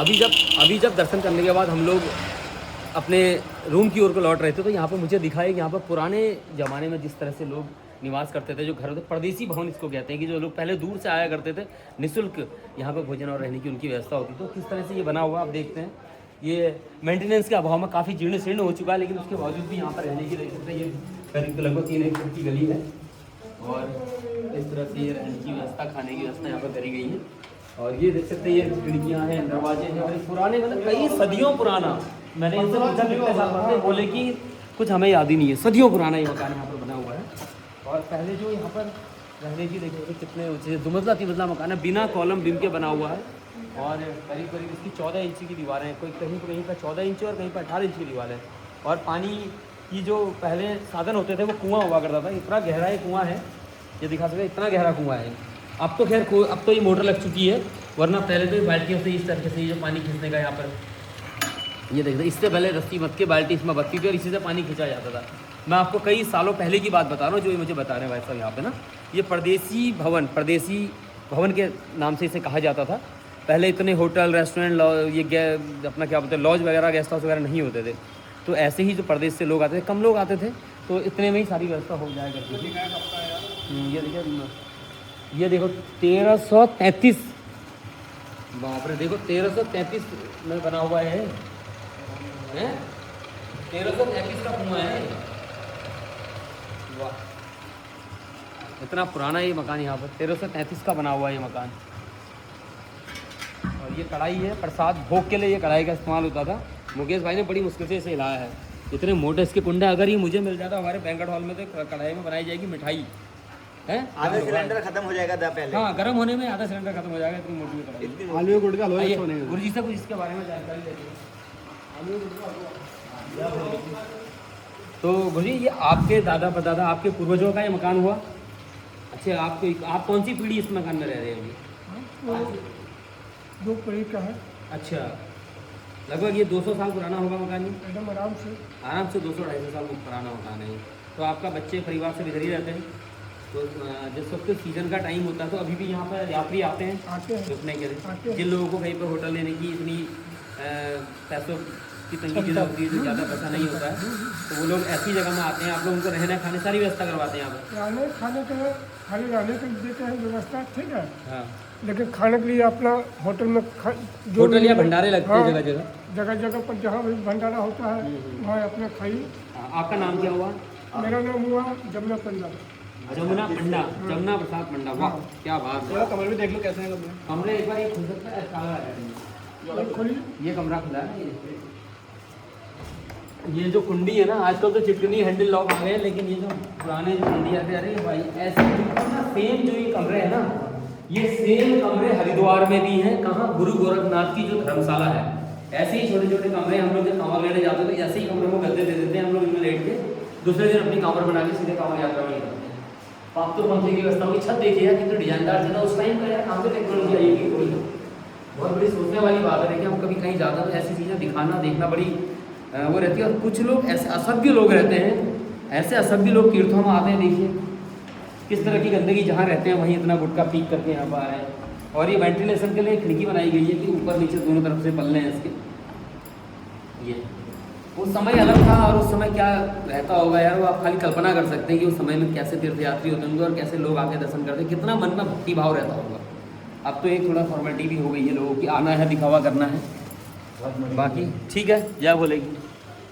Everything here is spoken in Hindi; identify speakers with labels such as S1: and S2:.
S1: अभी जब दर्शन करने के बाद हम लोग अपने रूम की ओर को लौट रहे थे तो यहाँ पर मुझे दिखा है कि यहाँ पर पुराने ज़माने में जिस तरह से लोग निवास करते थे, जो घर होते, परदेसी भवन इसको कहते हैं, कि जो लोग पहले दूर से आया करते थे, निःशुल्क यहाँ पर भोजन और रहने की उनकी व्यवस्था होती। तो किस तरह से ये बना हुआ आप देखते हैं। ये मेंटेनेंस के अभाव में काफ़ी जीर्ण शीर्ण हो चुका है, लेकिन उसके बावजूद भी यहाँ पर रहने की देख सकते हैं। ये करीब लगभग 3 एकड़ की गली है और इस तरह से ये रहने की व्यवस्था, खाने की व्यवस्था यहाँ पर करी गई है। और ये देख सकते हैं, ये खिड़कियाँ हैं, दरवाजे हैं, और पुराने मतलब कई सदियों पुराना। मैंने इनसे पूछा कितने साल पहले, बोले कि कुछ हमें याद ही नहीं है, सदियों पुराना ये मकान यहाँ पर बना हुआ है। और पहले जो यहाँ पर रहने की देखिए कितने ऊँचे 2 मंजिला 3 मंजिला मकान है, बिना कॉलम बीम के बना हुआ है। और करीब करीब इसकी 14 इंच की दीवारें हैं, कोई कहीं पर 14 इंच और कहीं पर 18 इंच की दीवार है। और पानी की जो पहले साधन होते थे वो कुआँ हुआ करता था, इतना गहरा ये कुआँ है, ये दिखा सकते हैं, इतना गहरा कुआँ है। अब तो खैर अब तो ये मोटर लग चुकी है, वरना पहले तो ये बाल्टियों से इस तरीके से जो पानी खींचने का यहाँ पर ये देखते, इससे पहले रस्सी मत के बाल्टी इसमें बत्ती थी और इसी से पानी खींचा जाता था। मैं आपको कई सालों पहले की बात बता रहा हूँ, जो ये मुझे बता रहे हैं भाई साहब यहाँ पे ना, ये परदेसी भवन के नाम से इसे कहा जाता था। पहले इतने होटल, रेस्टोरेंट, ये अपना क्या बोलते हैं, लॉज वगैरह, गेस्ट हाउस वगैरह नहीं होते थे। तो ऐसे ही जो प्रदेश से लोग आते थे, कम लोग आते थे, तो इतने में ही सारी व्यवस्था हो जाया करती थी। ये देखिए, ये देखो 1333, बाप रे, देखो 1333 में बना हुआ है 1333 का कुआं है। वाह, इतना पुराना ये मकान, यहाँ पर 1333 का बना हुआ है ये मकान। और ये कढ़ाई है, प्रसाद भोग के लिए ये कढ़ाई का इस्तेमाल होता था। मुकेश भाई ने बड़ी मुश्किल से इसे हिलाया है, इतने मोटे इसके कुंडे। अगर ये मुझे मिल जाता हमारे बैंक्वेट हॉल में, तो कढ़ाई में बनाई जाएगी मिठाई है।
S2: आधा सिलेंडर खत्म हो जाएगा था पहले।
S1: हाँ, गर्म होने में आधा सिलेंडर खत्म हो जाएगा, इतनी मोटी कढ़ाई।
S3: आलू गुड़ का हलवा
S1: गुरुजी से कुछ इसके बारे में जानकारी लेते हैं। तो गुरुजी, ये आपके दादा परदादा, आपके पूर्वजों का ये मकान हुआ? अच्छा, आप कौन सी पीढ़ी इस मकान में रह रहे हैं अभी?
S3: 2 पीढ़ी का है।
S1: अच्छा, लगभग ये 200 साल पुराना होगा मकान?
S3: एकदम आराम से
S1: 200-250 साल पुराना मकान है। तो आपका बच्चे परिवार से इधर ही रहते हैं? तो जिस वक्त सीज़न का टाइम होता है तो अभी भी यहाँ पर यात्री आते हैं रुकने के लिए। जिन लोगों को कहीं पर होटल लेने की इतनी पैसों की तंगी की होती है, जो ज़्यादा पैसा नहीं होता है, तो वो लोग ऐसी जगह में आते हैं। आप लोग उनको रहने खाने सारी व्यवस्था करवाते हैं यहाँ पर?
S3: रहने खाने के खाली रहने के देते हैं व्यवस्था, ठीक है।
S1: हाँ,
S3: लेकिन खाने के लिए अपना होटल में
S1: होटल या भंडारे लगते हैं जगह जगह?
S3: जगह जगह पर जहाँ भी भंडारा होता है वहाँ अपना खाइए।
S1: आपका नाम क्या हुआ?
S3: मेरा नाम हुआ जमुना पंडा।
S1: जमुना पंडा, जमुना प्रसाद पंडा। वाह, क्या बात है।
S3: कमरे भी देख लो कैसे हैं
S1: कमरे एक बार ये खुल सकता है? ये कमरा खुला है। ये जो कुंडी है ना, आजकल तो चिटकनी हैंडल लॉक आ गए हैं, लेकिन ये जो पुराने जो कुंडी आते, अरे भाई ऐसे सेम जो ये कमरे हैं ना, ये सेम कमरे हरिद्वार में भी हैं। कहाँ? गुरु गोरखनाथ की जो धर्मशाला है, ऐसे ही छोटे छोटे कमरे। हम लोग जब कांवर लेने जाते थे, ऐसे ही कमरे को गद्दे दे देते हैं, हम लोग इनमें लेट के दूसरे दिन अपनी कांवर बना के सीधे कांवर यात्रा में निकलते हैं। आप तो पंखे की व्यवस्था की छत देखिए यार, कितनी डिजाइनदार जगह। उस टाइम का यार कहाँ से टेक्नोलॉजी आएगी? कोई बहुत बड़ी सोचने वाली बात है कि हम कभी कहीं जाते हैं ऐसी चीज़ें दिखाना, देखना बड़ी वो रहती है। और कुछ लोग ऐसे असभ्य लोग रहते हैं, ऐसे असभ्य लोग तीर्थों में आते हैं। देखिए किस तरह की गंदगी जहाँ रहते हैं वहीं इतना गुटखा पीक करके यहाँ पर आ रहे हैं। और ये वेंटिलेशन के लिए खिड़की बनाई गई है कि ऊपर नीचे दोनों तरफ से पल्ले हैं इसके। ये उस समय अलग था, और उस समय क्या रहता होगा यार, वो आप खाली कल्पना कर सकते हैं कि उस समय में कैसे तीर्थयात्री होते होंगे और कैसे लोग आके दर्शन करते हैं, कितना मन में भक्ति भाव रहता होगा। अब तो एक थोड़ा फॉर्मेलिटी भी हो गई है लोगों की, आना है, दिखावा करना है। बाकी ठीक है, जय बोलेगी।